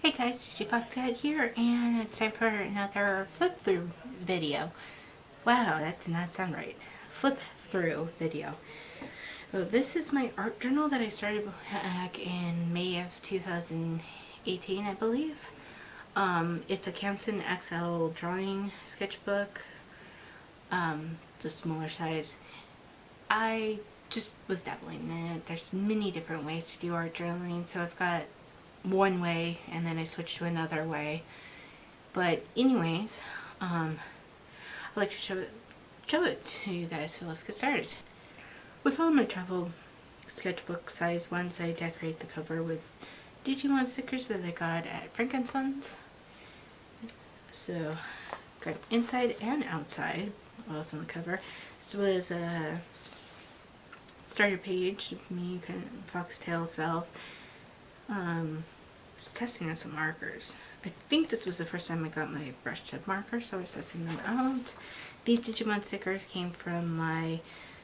Hey guys, Foxhead here, and it's time for another flip through video. Wow, that did not sound right. Flip through video. So this is my art journal that I started back in May of 2018, I believe. It's a Canson XL drawing sketchbook, the smaller size. I just was dabbling in it. There's many different ways to do art journaling, so I've got one way and then I switched to another way. But anyways, I'd like to show it to you guys, so let's get started. With all of my travel sketchbook size ones, I decorate the cover with Digimon stickers that I got at Frank & Sons. So, got inside and outside, both on the cover. This was a starter page, me kind of foxtail self. Just testing on some markers. I think this was the first time I got my brush tip markers, so I was testing them out. These Digimon stickers came from my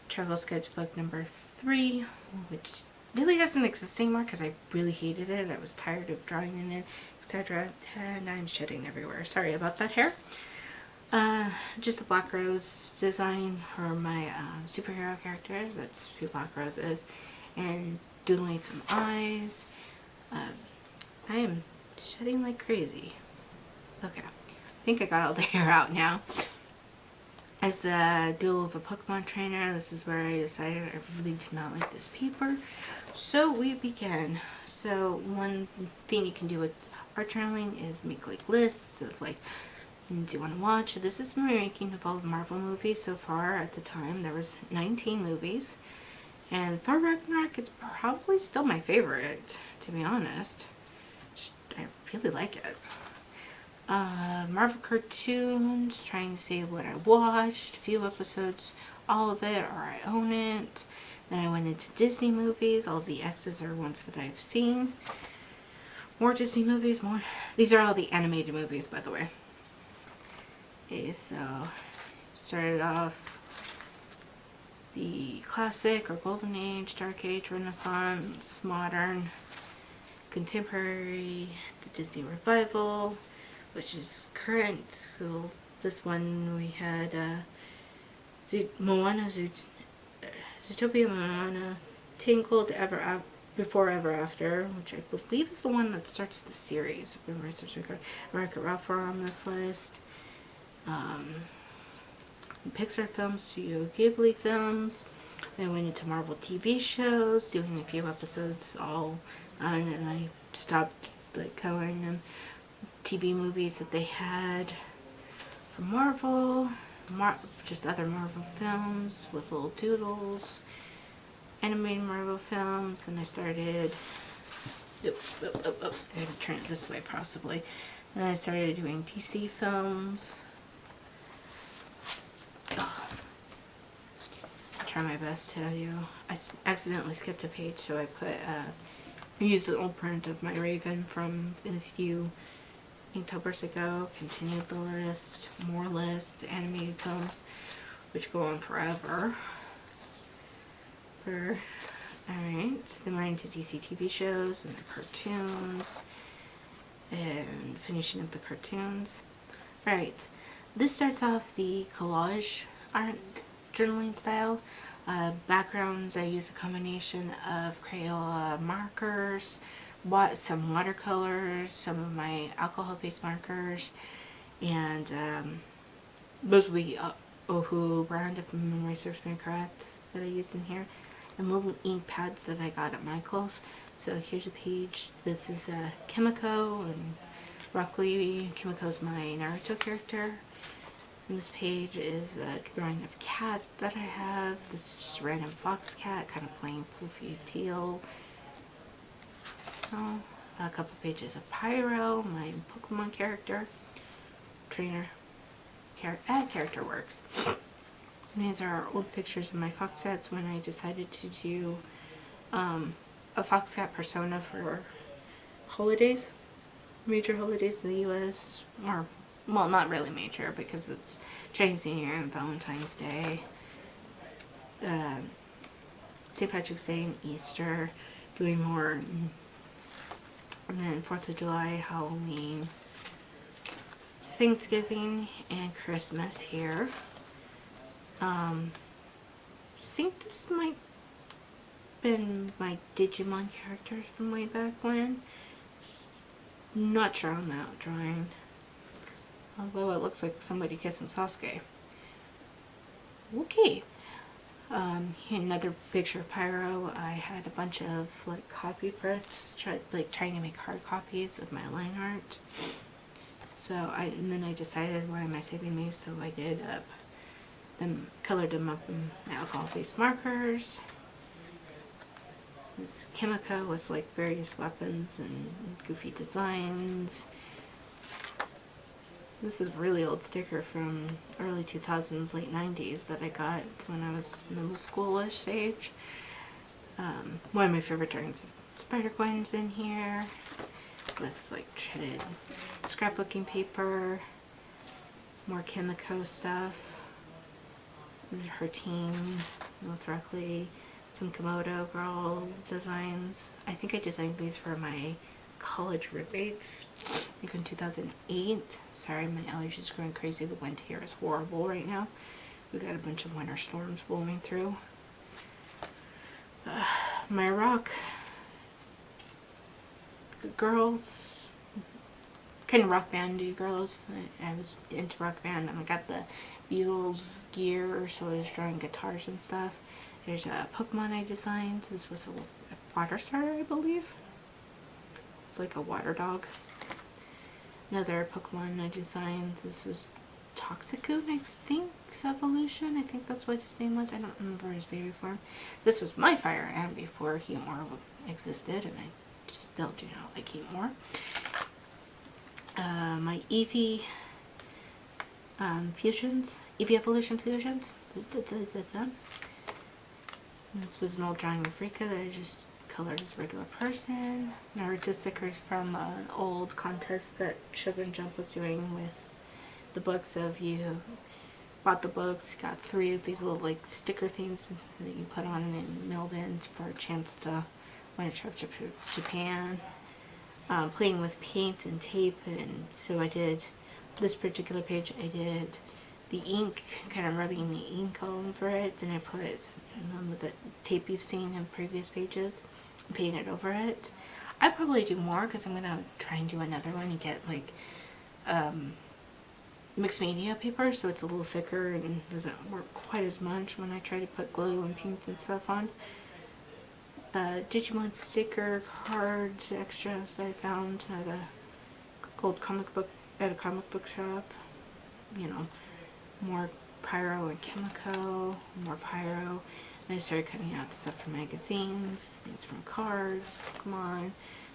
travel sketchbook number 3, which really doesn't exist anymore because I really hated it. I was tired of drawing in it, etc. And I'm shedding everywhere. Sorry about that hair. Just the black rose design for my superhero character. That's who Black Rose is. And doodling some eyes. I am shedding like crazy. Okay, I think I got all the hair out now. As a doodle of a Pokemon trainer, this is where I decided I really did not like this paper. So we begin. So one thing you can do with art journaling is make like lists of like things you want to watch. This is my ranking of all the Marvel movies so far. At the time there was 19 movies. And Thor Ragnarok is probably still my favorite, to be honest. I really like it. Marvel cartoons, trying to see what I watched, a few episodes, all of it, or I own it. Then I went into Disney movies. All of the X's are ones that I've seen. More Disney movies, more. These are all the animated movies, by the way. Okay, so started off the classic or golden age, dark age, renaissance, modern, contemporary, the Disney revival, which is current. So this one we had Moana, Zootopia, Moana, Tangled, Before Ever After, which I believe is the one that starts the series. Wreck-It Ralph are on this list. Pixar films, Studio Ghibli films. I went into Marvel TV shows, doing a few episodes all on, and I stopped like coloring them. TV movies that they had from Marvel, just other Marvel films with little doodles, animated Marvel films, and I started. I had to turn it this way possibly. And I started doing DC films. I'll try my best to tell you. I accidentally skipped a page, so I put I used an old print of my Raven from a few Inktober's ago. Continued the list, more lists, animated films, which go on forever. Alright, then we're into DC TV shows and the cartoons, and finishing up the cartoons. Alright, this starts off the collage art journaling style. Backgrounds, I use a combination of Crayola markers, some watercolors, some of my alcohol-based markers, and mostly Ohu brand, if my memory serves me correct, that I used in here, and little ink pads that I got at Michael's. So here's a page. This is Kimiko, and Rock Lee. Kimiko's my Naruto character. And this page is a drawing of a cat that I have. This is just a random fox cat, kind of plain fluffy teal. Oh, a couple pages of Pyro, my Pokemon character, trainer, character works. And these are old pictures of my fox cats when I decided to do a fox cat persona for holidays, major holidays in the U.S. or well, not really major because it's Chinese New Year and Valentine's Day, St. Patrick's Day and Easter, doing more And then 4th of July, Halloween, Thanksgiving, and Christmas here. I think this might have been my Digimon characters from way back when. Not sure on that drawing. Although it looks like somebody kissing Sasuke. Okay. Another picture of Pyro. I had a bunch of like copy prints, trying to make hard copies of my line art. So and then I decided, why am I saving these? So I did colored them up in alcohol-based markers. This Kimiko with like various weapons and goofy designs. This is a really old sticker from early 2000s, late 90s that I got when I was middle schoolish age. One of my favorite drawings of Spider-Gwen's in here with like shredded scrapbooking paper, more Kimiko stuff. These are her team, Lothrakli, some Komodo girl designs. I think I designed these for my college roommates, like in 2008. Sorry, my allergies are going crazy. The wind here is horrible right now. We got a bunch of winter storms blowing through. My rock girls, kind of rock bandy girls. I was into rock band, and I got the Beatles gear, so I was drawing guitars and stuff. There's a Pokemon I designed. This was a water starter, I believe. It's like a water dog. Another Pokemon I designed. This was Toxicune, I think, evolution. I think that's what his name was. I don't remember his baby form. This was my Fire M before Heatmor existed, and I still do not like Heatmor. My Eevee fusions, Eevee evolution fusions. This was an old drawing of Rika that I just colored as a regular person. Naruto stickers from an old contest that Sugar and Jump was doing with the books. Of you bought the books, got 3 of these little like sticker things that you put on and mailed in for a chance to win a trip to Japan. Playing with paint and tape, and so I did this particular page. I did the ink, kind of rubbing the ink over it. Then I put the tape you've seen in previous pages, painted over it. I'd probably do more because I'm gonna try and do another one and get like mixed media paper, so it's a little thicker and doesn't work quite as much when I try to put glue and paints and stuff on. Digimon sticker cards, extras I found at a old comic book shop. You know, more Pyro and Kimiko, more Pyro. And I started cutting out stuff from magazines, things from cards, Pokemon,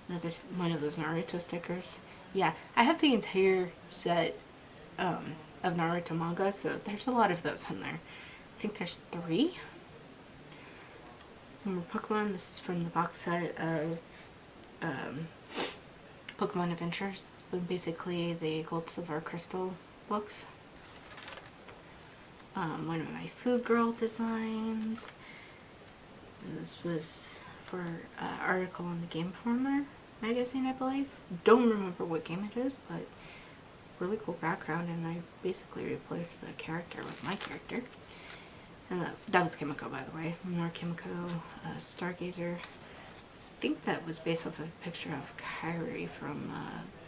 another one of those Naruto stickers. Yeah, I have the entire set of Naruto manga, so there's a lot of those in there. I think there's 3. More Pokemon. This is from the box set of Pokemon Adventures, but basically the Gold, Silver, Crystal books. One of my Food Girl designs. This was for an article in the Game Informer magazine, I believe. Don't remember what game it is, but really cool background, and I basically replaced the character with my character. And that was Kimiko, by the way. More Kimiko, Stargazer. I think that was based off a picture of Kairi from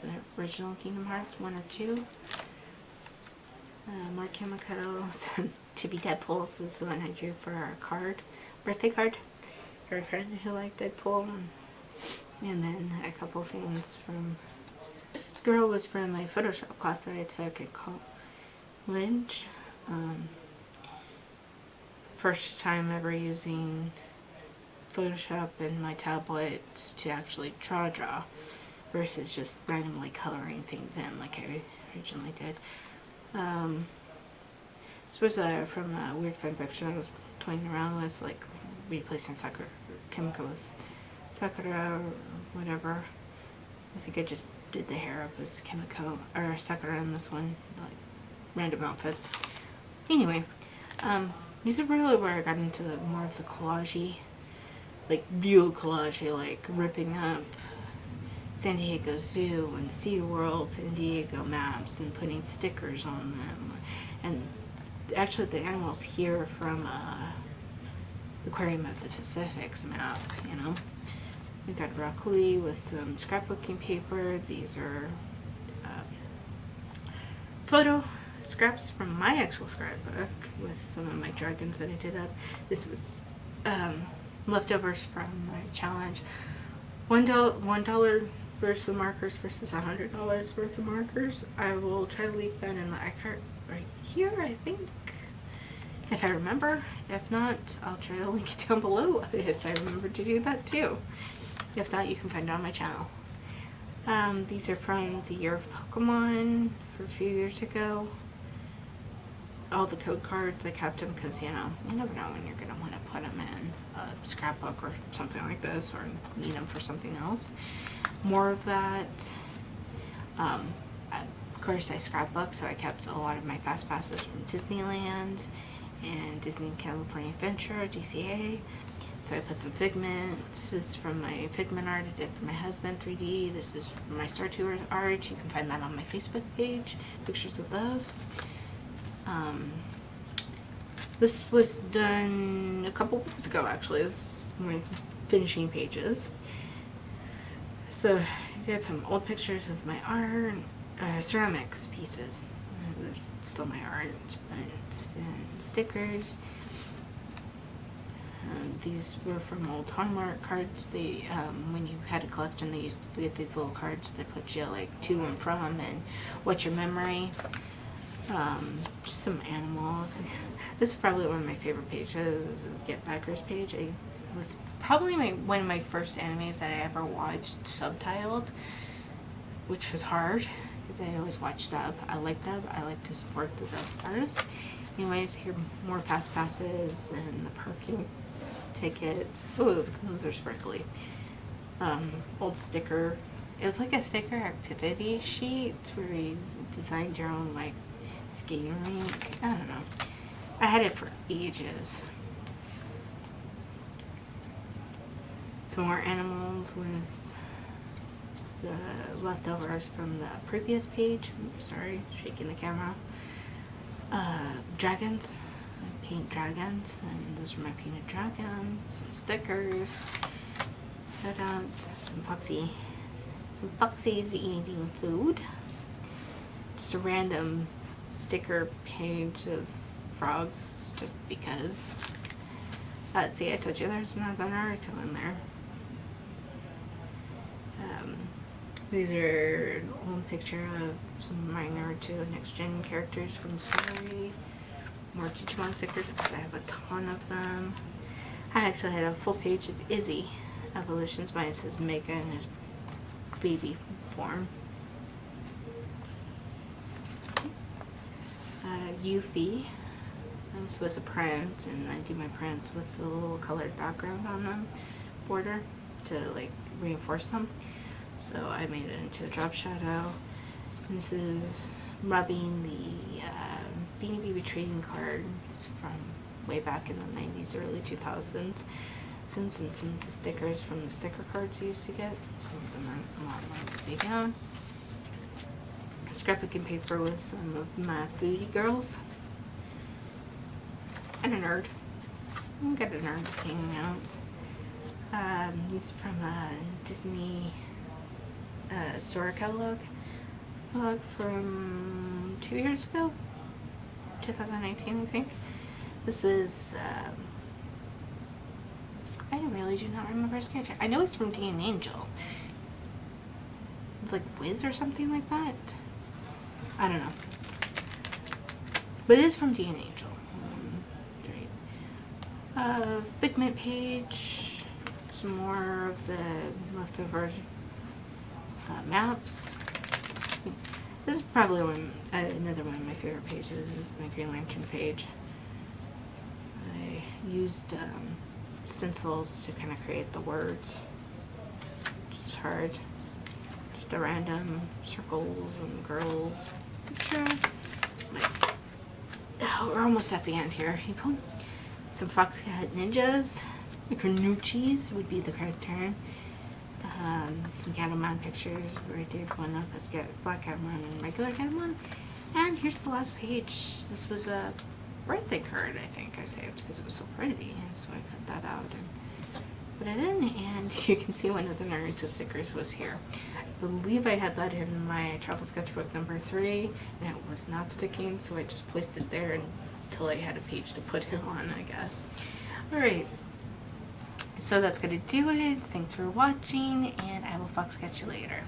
the original Kingdom Hearts 1 or 2. More Kimiko. Chibi Deadpool. This is the one I drew for our birthday card. For a friend who liked Deadpool. And then a couple things from... This girl was from my Photoshop class that I took at college. First time ever using Photoshop and my tablet to actually draw versus just randomly coloring things in like I originally did. This was from a weird fan fiction I was toying around with, like replacing Kimiko with Sakura or whatever. I think I just did the hair up as Kimiko or Sakura in this one, like random outfits. Anyway, these are really where I got into more of the collage-y, like real collage-y, like ripping up San Diego Zoo and SeaWorld, San Diego maps, and putting stickers on them. And actually the animals here from the Aquarium of the Pacific's map, you know. We got broccoli with some scrapbooking paper. These are photo scraps from my actual scrapbook with some of my dragons that I did up. This was leftovers from my challenge. $1 worth of markers versus $100 worth of markers. I will try to leave that in the iCard right here, I think, if I remember. If not, I'll try to link it down below if I remember to do that too. If not, you can find it on my channel. These are from the Year of Pokemon for a few years ago. All the code cards, I kept them because, you know, you never know when you're going to want to put them in a scrapbook or something like this, or need them for something else. More of that. Of course, I scrapbook, so I kept a lot of my fast passes from Disneyland and Disney California Adventure, DCA. So I put some Figment. This is from my Figment art I did for my husband, 3D. This is from my Star Tours art. You can find that on my Facebook page. Pictures of those. This was done a couple weeks ago, actually. This is my finishing pages. So I did some old pictures of my art, ceramics pieces. They're still my art, and stickers. These were from old Hallmark cards. They, when you had a collection, they used to get these little cards that put you like to and from and what's your memory. Just some animals. This is probably one of my favorite pages. This is the Get Backers page. It was probably one of my first animes that I ever watched subtitled, which was hard because I always watch dub. I like dub. I like to support the dub artists. Anyways, here more fast passes and the parking tickets. Oh, those are sparkly. Old sticker. It was like a sticker activity sheet where you designed your own like skating rink. I don't know. I had it for ages. Some more animals with the leftovers from the previous page. Oops, sorry, shaking the camera. Dragons. I paint dragons, and those are my painted dragons. Some stickers. Cutouts. Some foxies eating food. Just a random sticker page of frogs, just because. See, I told you there's another Naruto in there. These are an old picture of some of my Naruto Next Gen characters from the story. More Digimon stickers because I have a ton of them. I actually had a full page of Izzy evolutions. Mine says Mega in his baby form. Yuffie. This was a print, and I do my prints with a little colored background on them, border, to like reinforce them. So I made it into a drop shadow. And this is rubbing the Beanie Baby trading cards from way back in the 90s, early 2000s. And some of the stickers from the sticker cards you used to get. Some of them are a lot more to see down. Scrapbooking paper with some of my foodie girls. And a nerd. I've got a nerd that's hanging out. These are from a Disney store catalog from 2 years ago, 2019, I think. This is, I really do not remember his character. I know it's from D and Angel. It's like Wiz or something like that. I don't know. But it is from D and Angel. Figment page. Some more of the leftover maps. This is probably another one of my favorite pages. This is my Green Lantern page. I used stencils to kind of create the words, which is hard. Just a random circles and girls picture. We're almost at the end here, people. Some Foxcat Ninjas. Carnucci's would be the correct term. some Catamon pictures where I did one of us get black Catamon and regular Catamon. And here's the last page. This was a birthday card, I think I saved because it was so pretty, and so I cut that out and put it in. And you can see one of the Naruto stickers was here. I believe I had that in my travel sketchbook number 3, and it was not sticking, so I just placed it there until I had a page to put it on, I guess. Alright, so that's gonna do it. Thanks for watching, and I will fox catch you later.